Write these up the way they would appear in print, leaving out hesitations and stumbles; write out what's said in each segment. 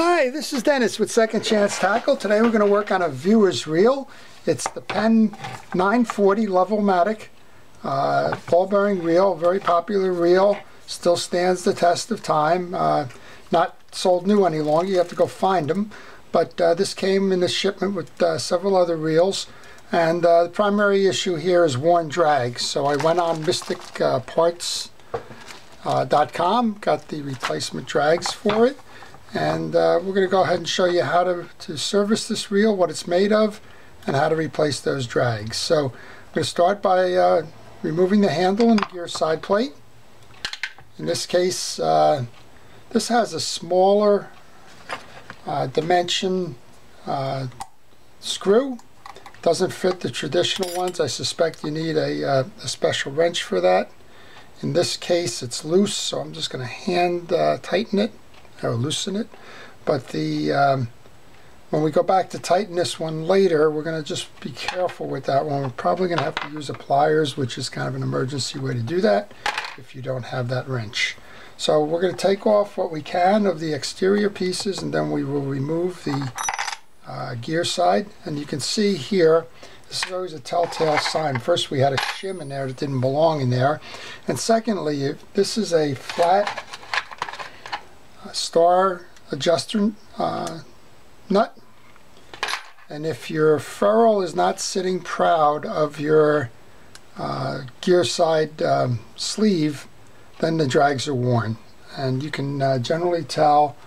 Hi, this is Dennis with Second Chance Tackle. Today we're going to work on a viewer's reel. It's the Penn 940 Levelmatic ball bearing reel, very popular reel, still stands the test of time. Not sold new any longer, you have to go find them. But this came in this shipment with several other reels. And the primary issue here is worn drag. So I went on mysticparts.com, got the replacement drags for it. And we're going to go ahead and show you how to service this reel, what it's made of, and how to replace those drags. So I'm going to start by removing the handle and the gear side plate. In this case, this has a smaller dimension screw. Doesn't fit the traditional ones. I suspect you need a special wrench for that. In this case, it's loose, so I'm just going to hand tighten it. Or loosen it, but when we go back to tighten this one later, we're going to just be careful with that one. We're probably going to have to use a pliers, which is kind of an emergency way to do that if you don't have that wrench. So we're going to take off what we can of the exterior pieces, and then we will remove the gear side. And you can see here, this is always a telltale sign. First, we had a shim in there that didn't belong in there, and secondly, if this is a flat star adjuster nut, and if your ferrule is not sitting proud of your gear side sleeve, then the drags are worn. And you can generally tell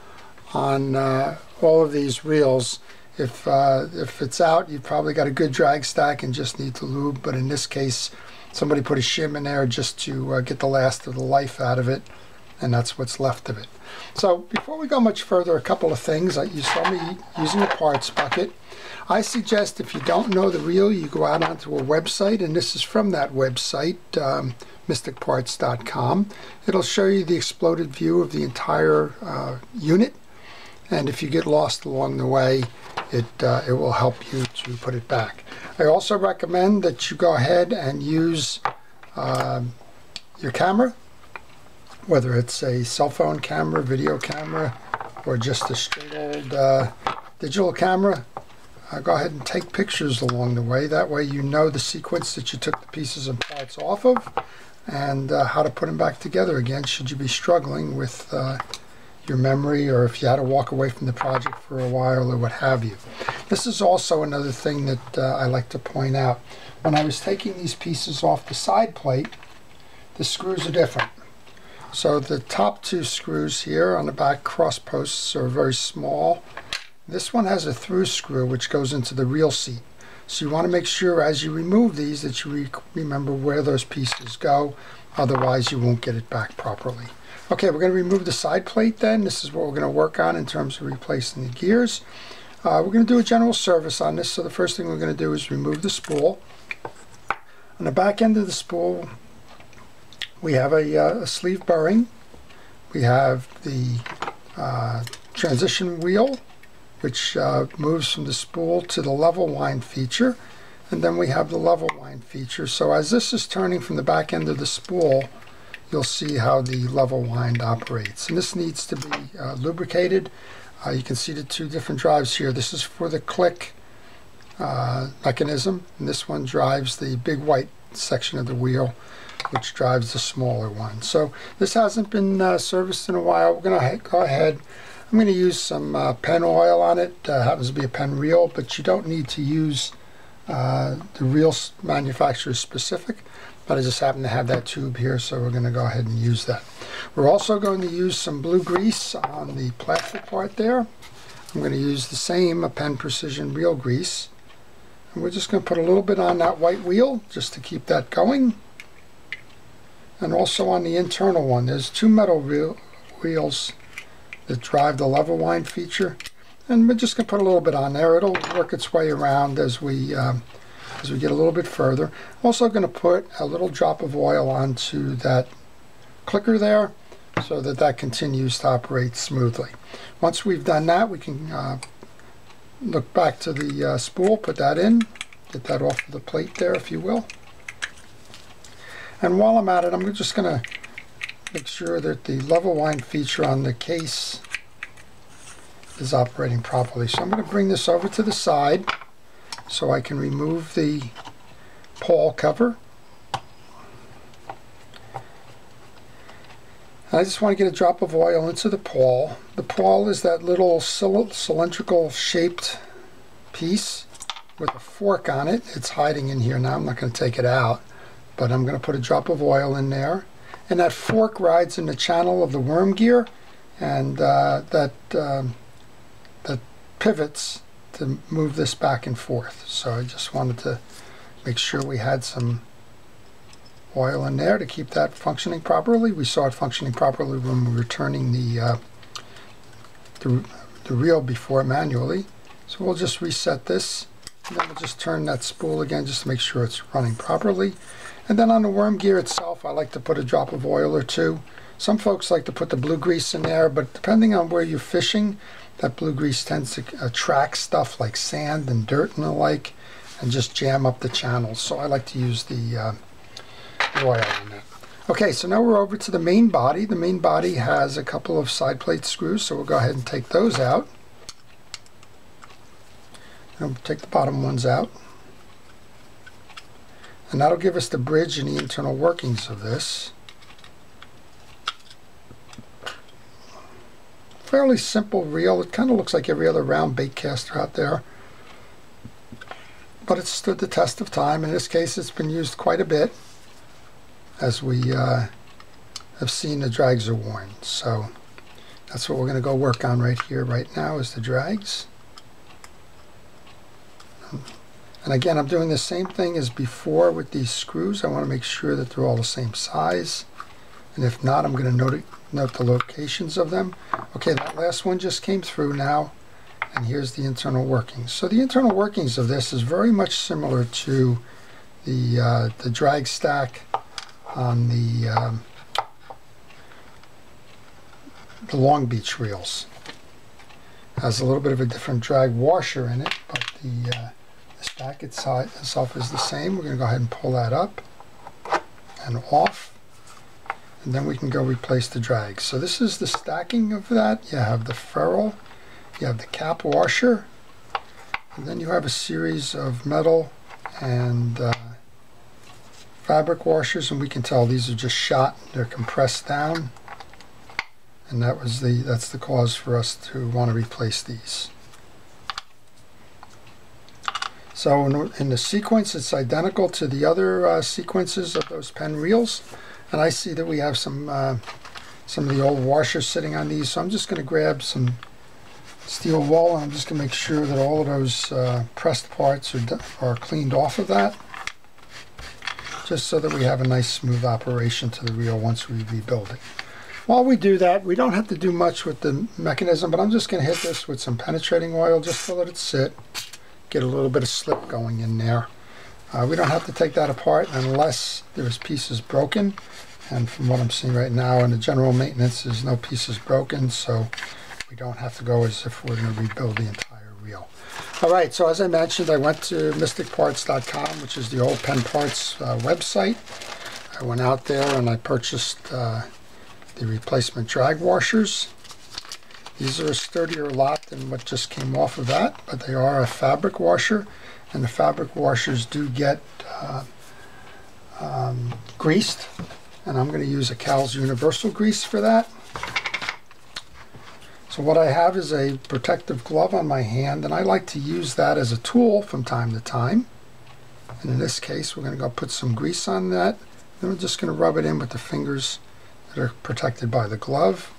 on all of these reels if it's out, you've probably got a good drag stack and just need to lube. But in this case, somebody put a shim in there just to get the last of the life out of it, and that's what's left of it. So before we go much further, a couple of things. You saw me using a parts bucket. I suggest if you don't know the reel, you go out onto a website, and this is from that website, mysticparts.com. It'll show you the exploded view of the entire unit, and if you get lost along the way, it will help you to put it back. I also recommend that you go ahead and use your camera, whether it's a cell phone camera, video camera, or just a straight old digital camera. Go ahead and take pictures along the way. That way you know the sequence that you took the pieces and parts off of, and how to put them back together again should you be struggling with your memory, or if you had to walk away from the project for a while or what have you. This is also another thing that I like to point out. When I was taking these pieces off the side plate, the screws are different. So the top two screws here on the back cross posts are very small. This one has a through screw which goes into the reel seat. So you want to make sure as you remove these that you remember where those pieces go, otherwise you won't get it back properly. Okay, we're going to remove the side plate then. This is what we're going to work on in terms of replacing the gears. We're going to do a general service on this, so the first thing we're going to do is remove the spool. On the back end of the spool, we have a sleeve bearing. We have the transition wheel, which moves from the spool to the level wind feature, and then we have the level wind feature. So as this is turning from the back end of the spool, you'll see how the level wind operates. And this needs to be lubricated. You can see the two different drives here. This is for the click mechanism, and this one drives the big white section of the wheel, which drives the smaller one. So this hasn't been serviced in a while. We're going to go ahead. I'm going to use some Penn oil on it. Happens to be a Penn reel, but you don't need to use the reel manufacturer specific. But I just happen to have that tube here, so we're going to go ahead and use that. We're also going to use some blue grease on the plastic part there. I'm going to use the same Penn Precision reel grease. And we're just going to put a little bit on that white wheel just to keep that going. And also on the internal one, there's two metal wheels that drive the level wind feature, and we're just going to put a little bit on there. It'll work its way around as we get a little bit further. I'm also going to put a little drop of oil onto that clicker there so that that continues to operate smoothly. Once we've done that, we can look back to the spool, put that in, get that off of the plate there, if you will. And while I'm at it, I'm just going to make sure that the level wind feature on the case is operating properly. So I'm going to bring this over to the side so I can remove the pawl cover. I just want to get a drop of oil into the pawl. The pawl is that little cylindrical shaped piece with a fork on it. It's hiding in here now. I'm not going to take it out, but I'm going to put a drop of oil in there. And that fork rides in the channel of the worm gear, and that pivots to move this back and forth. So I just wanted to make sure we had some oil in there to keep that functioning properly. We saw it functioning properly when we were turning the reel before manually. So we'll just reset this, and then we'll just turn that spool again just to make sure it's running properly. And then on the worm gear itself, I like to put a drop of oil or two. Some folks like to put the blue grease in there, but depending on where you're fishing, that blue grease tends to attract stuff like sand and dirt and the like, and just jam up the channels. So I like to use the oil in that. Okay, so now we're over to the main body. The main body has a couple of side plate screws, so we'll go ahead and take those out. And we'll take the bottom ones out. And that'll give us the bridge and the internal workings of this. Fairly simple reel. It kind of looks like every other round bait caster out there, but it's stood the test of time. In this case, it's been used quite a bit, as we have seen the drags are worn. So that's what we're going to go work on right here, right now, is the drags. And again, I'm doing the same thing as before with these screws. I want to make sure that they're all the same size. And if not, I'm going to note the locations of them. Okay, that last one just came through now. And here's the internal workings. So the internal workings of this is very much similar to the drag stack on the Long Beach reels. It has a little bit of a different drag washer in it, but the stack itself is the same. We're going to go ahead and pull that up and off, and then we can go replace the drag. So this is the stacking of that. You have the ferrule, you have the cap washer, and then you have a series of metal and fabric washers, and we can tell these are just shot. They're compressed down, and that's the cause for us to want to replace these. So in the sequence, it's identical to the other sequences of those Penn reels, and I see that we have some of the old washers sitting on these. So I'm just going to grab some steel wool, and I'm just going to make sure that all of those pressed parts are cleaned off of that, just so that we have a nice smooth operation to the reel once we rebuild it. While we do that, we don't have to do much with the mechanism, but I'm just going to hit this with some penetrating oil just to let it sit, get a little bit of slip going in there. We don't have to take that apart unless there's pieces broken, and from what I'm seeing right now in the general maintenance, there's no pieces broken, so we don't have to go as if we're going to rebuild the entire reel. Alright, so as I mentioned, I went to mysticparts.com, which is the old Penn Parts website. I went out there and I purchased the replacement drag washers. These are a sturdier lot than what just came off of that, but they are a fabric washer, and the fabric washers do get greased, and I'm going to use a Cal's Universal Grease for that. So what I have is a protective glove on my hand, and I like to use that as a tool from time to time. And in this case, we're going to go put some grease on that, then we're just going to rub it in with the fingers that are protected by the glove.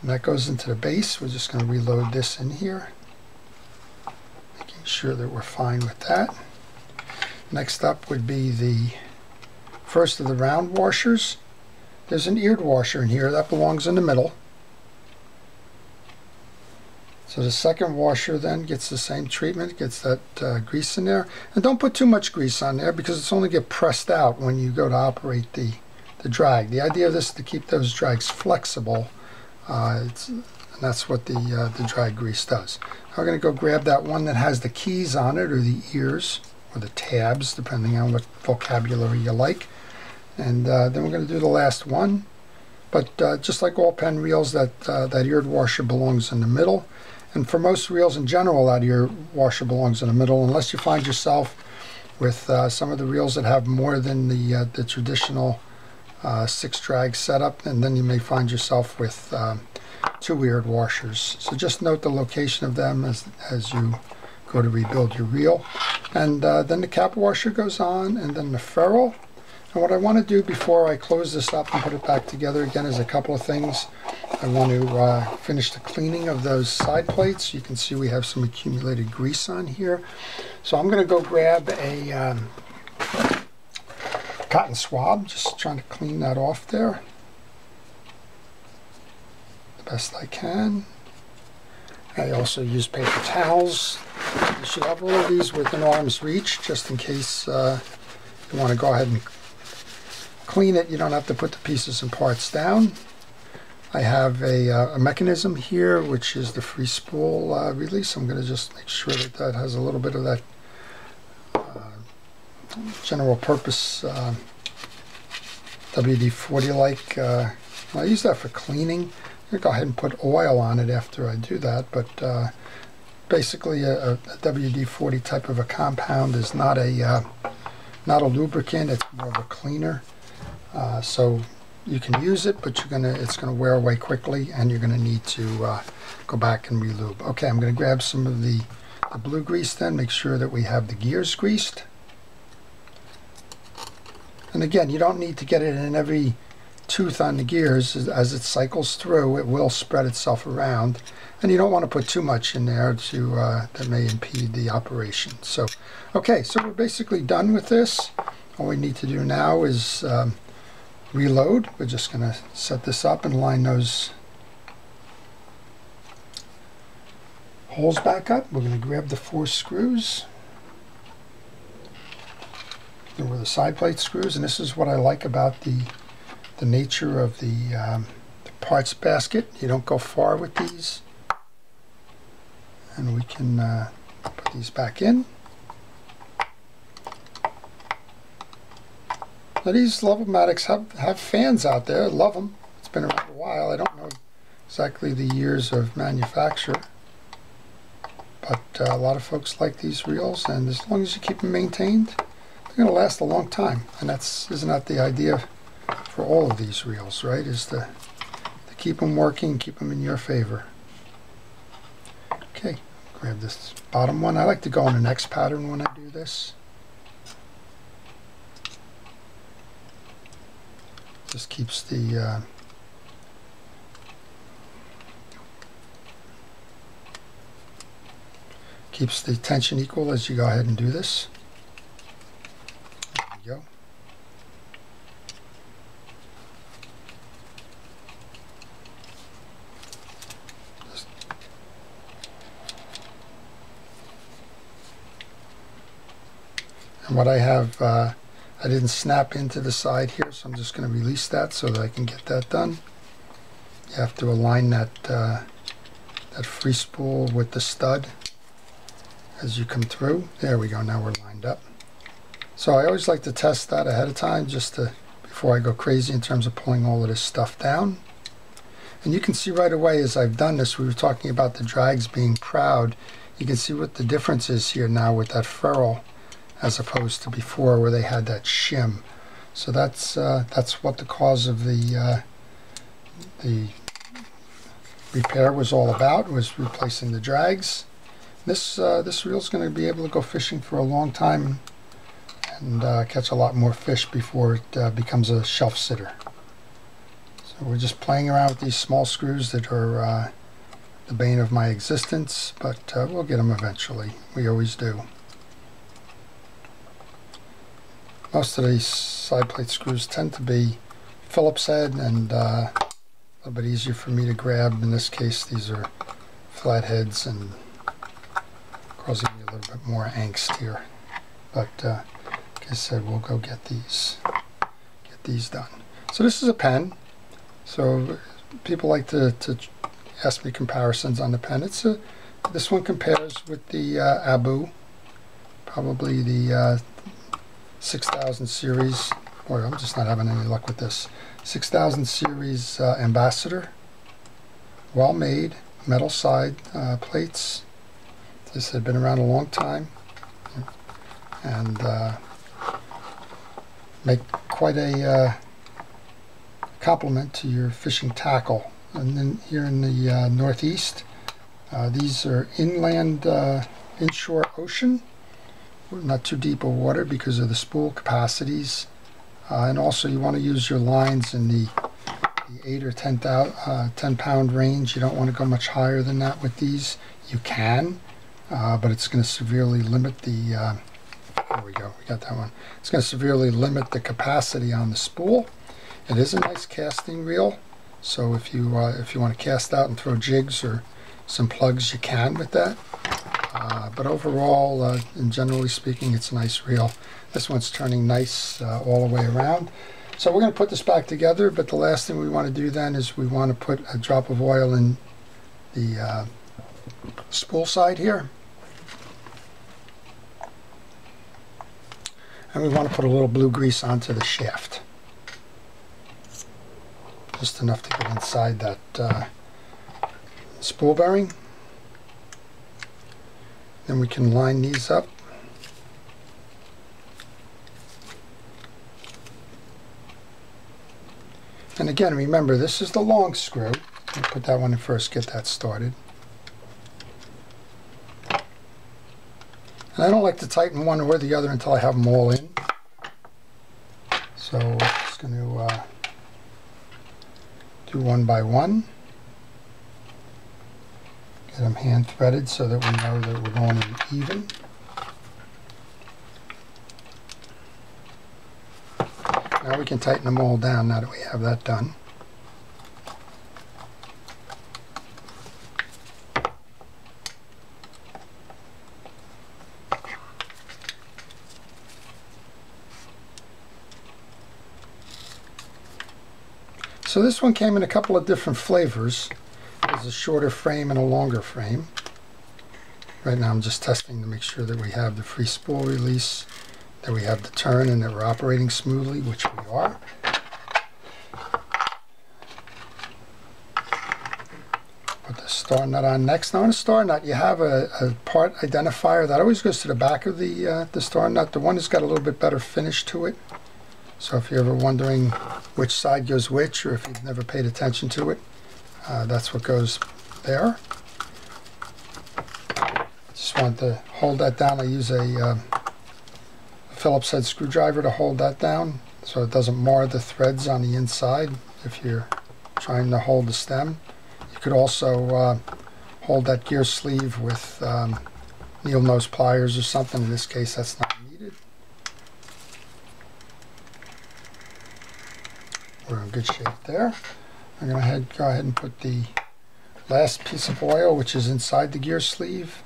And that goes into the base. We're just going to reload this in here, making sure that we're fine with that. Next up would be the first of the round washers. There's an eared washer in here that belongs in the middle. So the second washer then gets the same treatment, gets that grease in there. And don't put too much grease on there because it's only get pressed out when you go to operate the drag. The idea of this is to keep those drags flexible, and that's what the drag grease does. I'm going to go grab that one that has the keys on it, or the ears, or the tabs, depending on what vocabulary you like. And then we're going to do the last one. But just like all Penn reels, that eared washer belongs in the middle. And for most reels in general, that your washer belongs in the middle, unless you find yourself with some of the reels that have more than the traditional 6 drag setup, and then you may find yourself with 2 weird washers. So just note the location of them as you go to rebuild your reel. And then the cap washer goes on, and then the ferrule. And what I want to do before I close this up and put it back together again is a couple of things. I want to finish the cleaning of those side plates. You can see we have some accumulated grease on here. So I'm going to go grab a cotton swab, just trying to clean that off there the best I can. I also use paper towels. You should have all of these within arm's reach, just in case you want to go ahead and clean it. You don't have to put the pieces and parts down. I have a mechanism here, which is the free spool release. I'm going to just make sure that that has a little bit of that general purpose WD-40 like. I use that for cleaning. I'm going to go ahead and put oil on it after I do that, but basically a WD-40 type of a compound is not a lubricant. It's more of a cleaner. So you can use it, but it's gonna wear away quickly, and you're gonna need to go back and re-lube. Okay, I'm gonna grab some of the blue grease then, make sure that we have the gears greased. And again, you don't need to get it in every tooth on the gears. As it cycles through, it will spread itself around, and you don't want to put too much in there that may impede the operation. So, okay, so we're basically done with this. All we need to do now is reload. We're just going to set this up and line those holes back up. We're going to grab the 4 screws. There were the side plate screws, and this is what I like about the nature of the parts basket. You don't go far with these, and we can put these back in. Now these Levelmatics have fans out there. I love them. It's been around a while. I don't know exactly the years of manufacture, but a lot of folks like these reels, and as long as you keep them maintained, they're going to last a long time. And isn't that the idea for all of these reels, right? Is to keep them working, keep them in your favor. Okay, grab this bottom one. I like to go on the next pattern when I do this. Just keeps the tension equal as you go ahead and do this. There we go. And what I have, I didn't snap into the side here, so I'm just going to release that so that I can get that done. You have to align that free spool with the stud as you come through. There we go, now we're lined up. So I always like to test that ahead of time, just before I go crazy in terms of pulling all of this stuff down. And you can see right away as I've done this, we were talking about the drags being proud. You can see what the difference is here now with that ferrule, as opposed to before where they had that shim. So that's what the cause of the repair was all about, was replacing the drags. This reel is going to be able to go fishing for a long time and catch a lot more fish before it becomes a shelf sitter. So we're just playing around with these small screws that are the bane of my existence, but we'll get them eventually. We always do. Most of these side plate screws tend to be Phillips head and a little bit easier for me to grab. In this case, these are flat heads and causing me a little bit more angst here. But like I said, we'll go get these done. So this is a pen. So people like to ask me comparisons on the pen. This one compares with the Abu, probably the 6000 series. Boy, I'm just not having any luck with this. 6000 series Ambassador. Well made, metal side plates. This had been around a long time and make quite a complement to your fishing tackle. And then here in the Northeast, these are inland, inshore ocean, not too deep of water because of the spool capacities. And also you want to use your lines in the 8 or 10 pound range. You don't want to go much higher than that with these. You can, but it's going to severely limit the, there we go, we got that one. It's going to severely limit the capacity on the spool. It is a nice casting reel, so if you want to cast out and throw jigs or some plugs, you can with that. But overall, and generally speaking, it's a nice reel. This one's turning nice all the way around. So we're going to put this back together, but the last thing we want to do then is we want to put a drop of oil in the spool side here. And we want to put a little blue grease onto the shaft. Just enough to get inside that spool bearing. Then we can line these up. And again, remember, this is the long screw. I'll put that one in first, get that started. And I don't like to tighten one or the other until I have them all in. So we're just going to do one by one. Get them hand threaded so that we know that we're going in even. Now we can tighten them all down now that we have that done. So this one came in a couple of different flavors. There's a shorter frame and a longer frame. Right now I'm just testing to make sure that we have the free spool release, that we have the turn, and that we're operating smoothly, which we are. Put the star nut on next. Now on a star nut you have a part identifier that always goes to the back of the star nut. The one that's got a little bit better finish to it. So if you're ever wondering which side goes which, or if you've never paid attention to it, that's what goes there. Just want to hold that down. I use a Phillips head screwdriver to hold that down so it doesn't mar the threads on the inside if you're trying to hold the stem. You could also hold that gear sleeve with needle nose pliers or something. In this case, that's not needed. We're in good shape there. I'm going to go ahead and put the last piece of oil, which is inside the gear sleeve.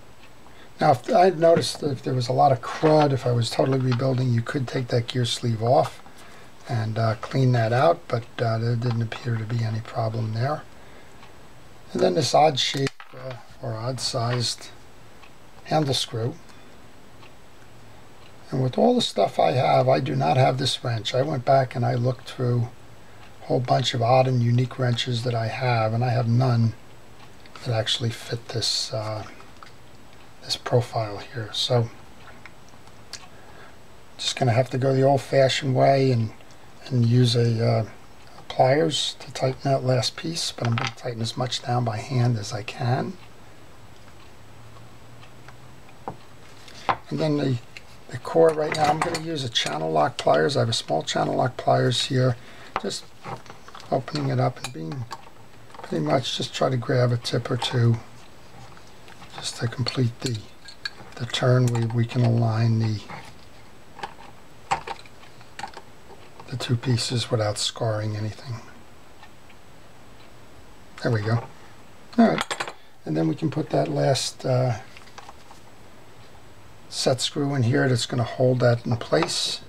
Now, if I had noticed that if there was a lot of crud, if I was totally rebuilding, you could take that gear sleeve off and clean that out, but there didn't appear to be any problem there. And then this odd shape or odd sized handle screw. And with all the stuff I have, I do not have this wrench. I went back and I looked through a whole bunch of odd and unique wrenches that I have, and I have none that actually fit this this profile here. So just going to have to go the old-fashioned way and use a pliers to tighten that last piece, but I'm going to tighten as much down by hand as I can. And then the core right now, I'm going to use a channel lock pliers. I have a small channel lock pliers here, just opening it up and being pretty much just try to grab a tip or two just to complete the turn. We can align the two pieces without scarring anything. There we go. Alright, and then we can put that last set screw in here that's going to hold that in place.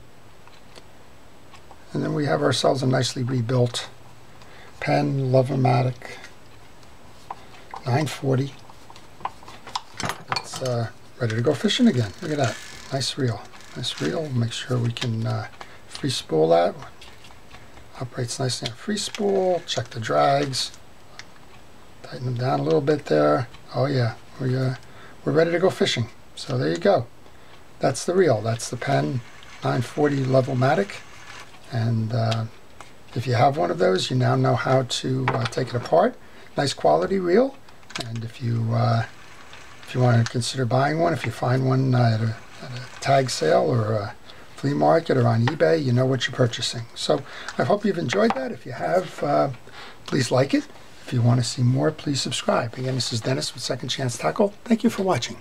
And then we have ourselves a nicely rebuilt Penn Levelmatic 940. It's ready to go fishing again. Look at that. Nice reel. Nice reel. Make sure we can free spool that. Operates nicely on free spool. Check the drags. Tighten them down a little bit there. Oh yeah, we're ready to go fishing. So there you go. That's the reel. That's the Penn 940 Levelmatic. And if you have one of those, you now know how to take it apart. Nice quality reel. And if you want to consider buying one, if you find one at a tag sale or a flea market or on eBay, you know what you're purchasing. So I hope you've enjoyed that. If you have, please like it. If you want to see more, please subscribe. Again, this is Dennis with Second Chance Tackle. Thank you for watching.